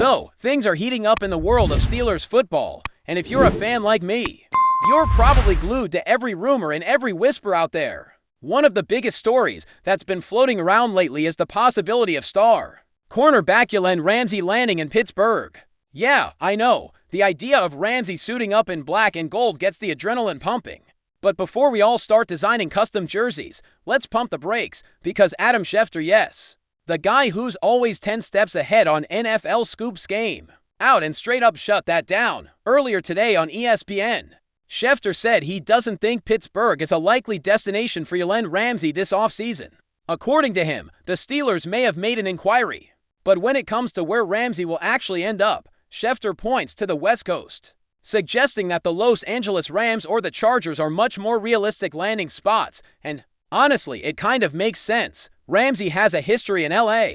So, things are heating up in the world of Steelers football, and if you're a fan like me, you're probably glued to every rumor and every whisper out there. One of the biggest stories that's been floating around lately is the possibility of star cornerback Ramsay landing in Pittsburgh. Yeah, I know, the idea of Ramsay suiting up in black and gold gets the adrenaline pumping. But before we all start designing custom jerseys, let's pump the brakes, because Adam Schefter, yes, the guy who's always 10 steps ahead on NFL Scoop's game, out and straight up shut that down. Earlier today on ESPN, Schefter said he doesn't think Pittsburgh is a likely destination for Ramsay this offseason. According to him, the Steelers may have made an inquiry, but when it comes to where Ramsay will actually end up, Schefter points to the West Coast, suggesting that the Los Angeles Rams or the Chargers are much more realistic landing spots, and honestly, it kind of makes sense. Ramsay has a history in LA,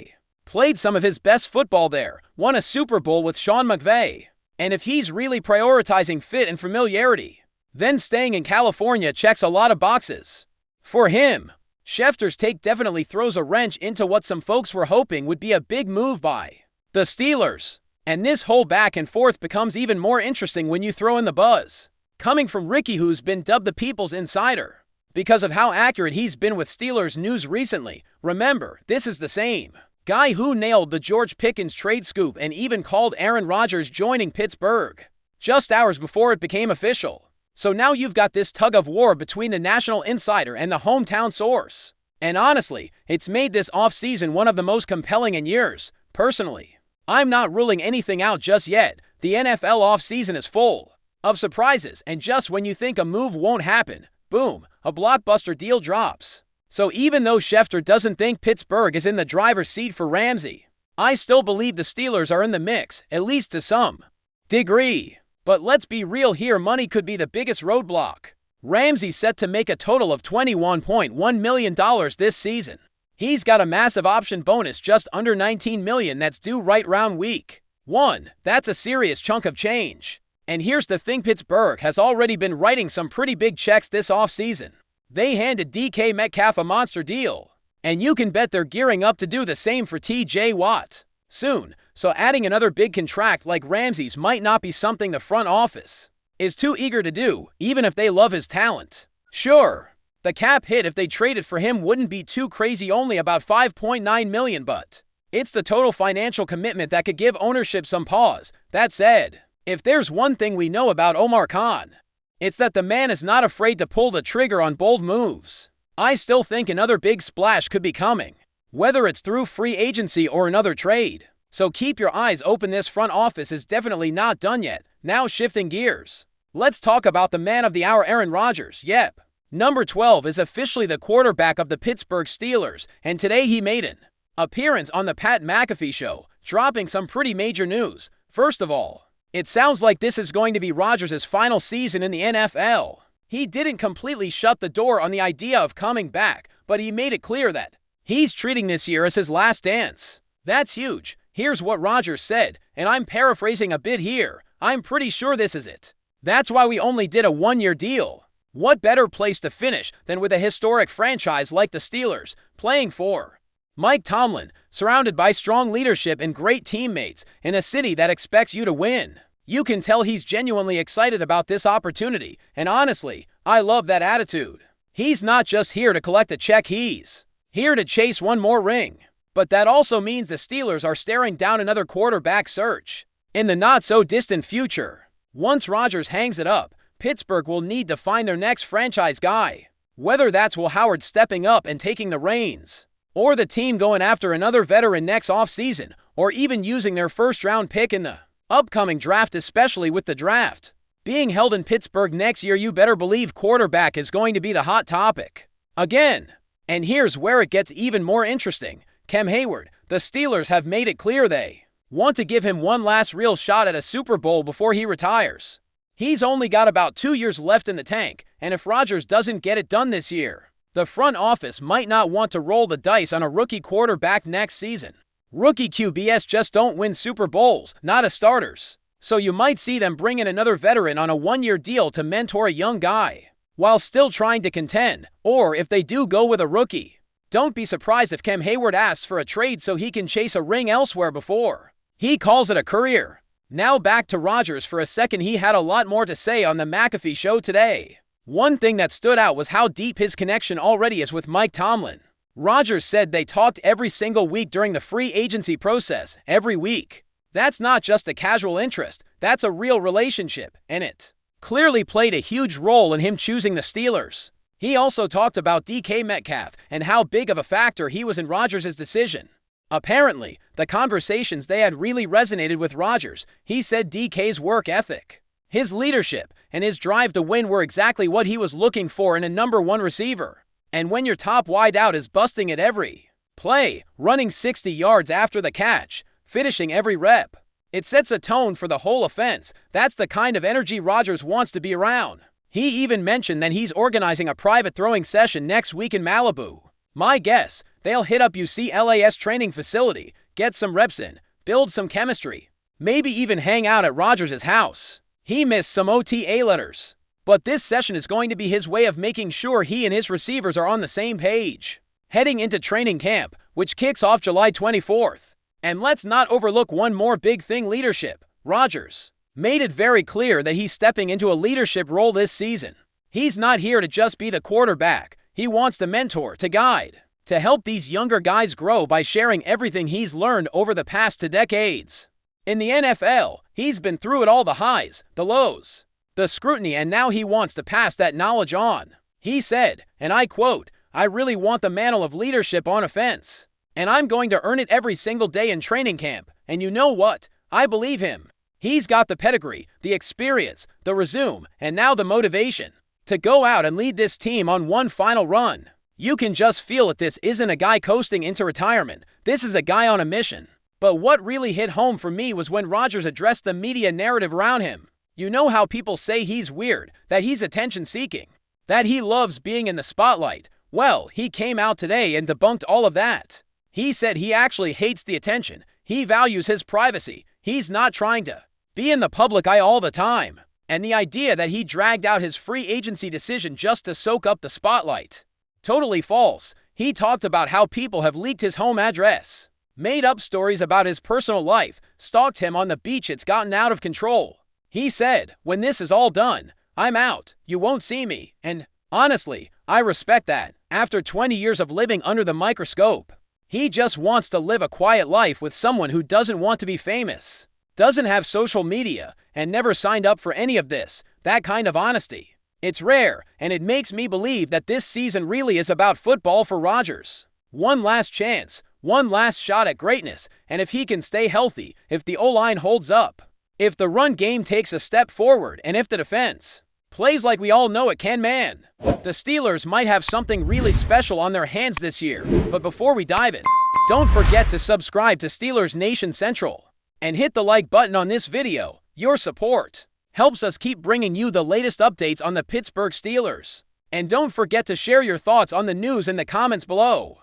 played some of his best football there, won a Super Bowl with Sean McVay, and if he's really prioritizing fit and familiarity, then staying in California checks a lot of boxes. For him, Schefter's take definitely throws a wrench into what some folks were hoping would be a big move by the Steelers. And this whole back and forth becomes even more interesting when you throw in the buzz coming from Ricky, who's been dubbed the People's Insider because of how accurate he's been with Steelers news recently. Remember, this is the same guy who nailed the George Pickens trade scoop and even called Aaron Rodgers joining Pittsburgh just hours before it became official. So now you've got this tug of war between the national insider and the hometown source. And honestly, it's made this offseason one of the most compelling in years. Personally, I'm not ruling anything out just yet. The NFL offseason is full of surprises, and just when you think a move won't happen, boom, a blockbuster deal drops. So even though Schefter doesn't think Pittsburgh is in the driver's seat for Ramsay, I still believe the Steelers are in the mix, at least to some degree. But let's be real here, money could be the biggest roadblock. Ramsay's set to make a total of $21.1 million this season. He's got a massive option bonus just under $19 million that's due right round week 1. That's a serious chunk of change. And here's the thing, Pittsburgh has already been writing some pretty big checks this offseason. They handed DK Metcalf a monster deal, and you can bet they're gearing up to do the same for TJ Watt soon. So adding another big contract like Ramsay's might not be something the front office is too eager to do, even if they love his talent. Sure, the cap hit if they traded for him wouldn't be too crazy, only about $5.9 million, but it's the total financial commitment that could give ownership some pause. That said, if there's one thing we know about Omar Khan, it's that the man is not afraid to pull the trigger on bold moves. I still think another big splash could be coming, whether it's through free agency or another trade. So keep your eyes open. This front office is definitely not done yet. Now shifting gears, let's talk about the man of the hour, Aaron Rodgers. Yep, number 12 is officially the quarterback of the Pittsburgh Steelers, and today he made an appearance on the Pat McAfee show, dropping some pretty major news. First of all, it sounds like this is going to be Rodgers' final season in the NFL. He didn't completely shut the door on the idea of coming back, but he made it clear that he's treating this year as his last dance. That's huge. Here's what Rodgers said, and I'm paraphrasing a bit here. I'm pretty sure this is it. That's why we only did a one-year deal. What better place to finish than with a historic franchise like the Steelers, playing for Mike Tomlin, surrounded by strong leadership and great teammates, in a city that expects you to win. You can tell he's genuinely excited about this opportunity, and honestly, I love that attitude. He's not just here to collect a check, he's here to chase one more ring. But that also means the Steelers are staring down another quarterback search in the not-so-distant future. Once Rodgers hangs it up, Pittsburgh will need to find their next franchise guy. Whether that's Will Howard stepping up and taking the reins, or the team going after another veteran next offseason, or even using their first-round pick in the upcoming draft, especially with the draft being held in Pittsburgh next year, you better believe quarterback is going to be the hot topic again. And here's where it gets even more interesting. Cam Hayward, the Steelers have made it clear they want to give him one last real shot at a Super Bowl before he retires. He's only got about 2 years left in the tank, and if Rodgers doesn't get it done this year, the front office might not want to roll the dice on a rookie quarterback next season. Rookie QBs just don't win Super Bowls, not as starters. So you might see them bring in another veteran on a one-year deal to mentor a young guy, while still trying to contend. Or if they do go with a rookie, don't be surprised if Cam Hayward asks for a trade so he can chase a ring elsewhere before He calls it a career. Now back to Rodgers for a second. He had a lot more to say on the McAfee show today. One thing that stood out was how deep his connection already is with Mike Tomlin. Rodgers said they talked every single week during the free agency process, every week. That's not just a casual interest, that's a real relationship, and it clearly played a huge role in him choosing the Steelers. He also talked about DK Metcalf and how big of a factor he was in Rodgers' decision. Apparently, the conversations they had really resonated with Rodgers. He said DK's work ethic, his leadership, and his drive to win were exactly what he was looking for in a number one receiver. And when your top wideout is busting at every play, running 60 yards after the catch, finishing every rep, it sets a tone for the whole offense. That's the kind of energy Rodgers wants to be around. He even mentioned that he's organizing a private throwing session next week in Malibu. My guess, they'll hit up UCLA's training facility, get some reps in, build some chemistry, maybe even hang out at Rodgers' house. He missed some OTA letters, but this session is going to be his way of making sure he and his receivers are on the same page, heading into training camp, which kicks off July 24th. And let's not overlook one more big thing: leadership. Rodgers made it very clear that he's stepping into a leadership role this season. He's not here to just be the quarterback. He wants to mentor, to guide, to help these younger guys grow by sharing everything he's learned over the past 2 decades. In the NFL, he's been through it all: the highs, the lows, the scrutiny, and now he wants to pass that knowledge on. He said, and I quote, "I really want the mantle of leadership on offense, and I'm going to earn it every single day in training camp. And you know what? I believe him. He's got the pedigree, the experience, the resume, and now the motivation to go out and lead this team on one final run. You can just feel it. This isn't a guy coasting into retirement. This is a guy on a mission." But what really hit home for me was when Rodgers addressed the media narrative around him. You know how people say he's weird, that he's attention-seeking, that he loves being in the spotlight? Well, he came out today and debunked all of that. He said he actually hates the attention. He values his privacy. He's not trying to be in the public eye all the time. And the idea that he dragged out his free agency decision just to soak up the spotlight, totally false. He talked about how people have leaked his home address, made up stories about his personal life, stalked him on the beach. It's gotten out of control. He said, "When this is all done, I'm out. You won't see me." And honestly, I respect that. After 20 years of living under the microscope, he just wants to live a quiet life with someone who doesn't want to be famous, doesn't have social media, and never signed up for any of this. That kind of honesty, it's rare, and it makes me believe that this season really is about football for Rodgers. One last chance, one last shot at greatness, and if he can stay healthy, if the O-line holds up, if the run game takes a step forward, and if the defense plays like we all know it can, man, the Steelers might have something really special on their hands this year. But before we dive in, don't forget to subscribe to Steelers Nation Central and hit the like button on this video. Your support helps us keep bringing you the latest updates on the Pittsburgh Steelers. And don't forget to share your thoughts on the news in the comments below.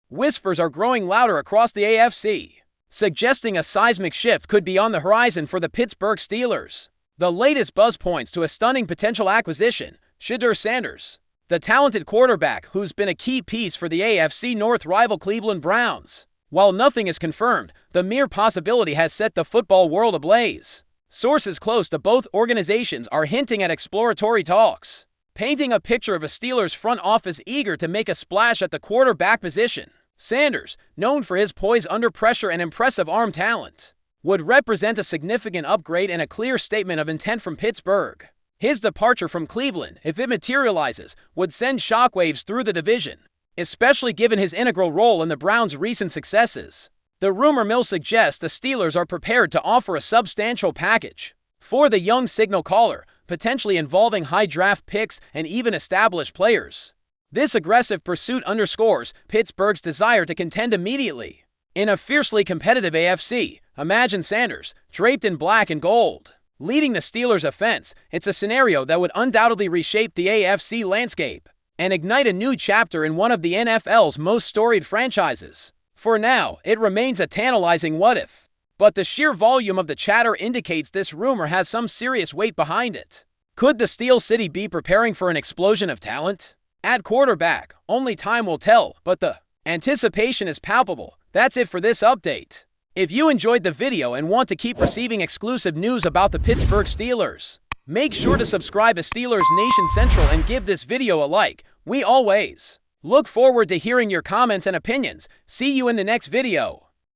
Whispers are growing louder across the AFC, suggesting a seismic shift could be on the horizon for the Pittsburgh Steelers. The latest buzz points to a stunning potential acquisition: Shedeur Sanders, the talented quarterback who's been a key piece for the AFC North rival Cleveland Browns. While nothing is confirmed, the mere possibility has set the football world ablaze. Sources close to both organizations are hinting at exploratory talks, painting a picture of a Steelers front office eager to make a splash at the quarterback position. Sanders, known for his poise under pressure and impressive arm talent, would represent a significant upgrade and a clear statement of intent from Pittsburgh. His departure from Cleveland, if it materializes, would send shockwaves through the division, especially given his integral role in the Browns' recent successes. The rumor mill suggests the Steelers are prepared to offer a substantial package for the young signal caller, potentially involving high draft picks and even established players. This aggressive pursuit underscores Pittsburgh's desire to contend immediately. In a fiercely competitive AFC, imagine Sanders, draped in black and gold, leading the Steelers' offense. It's a scenario that would undoubtedly reshape the AFC landscape and ignite a new chapter in one of the NFL's most storied franchises. For now, it remains a tantalizing what-if, but the sheer volume of the chatter indicates this rumor has some serious weight behind it. Could the Steel City be preparing for an explosion of talent at quarterback? Only time will tell, but the anticipation is palpable. That's it for this update. If you enjoyed the video and want to keep receiving exclusive news about the Pittsburgh Steelers, make sure to subscribe to Steelers Nation Central and give this video a like. We always look forward to hearing your comments and opinions. See you in the next video.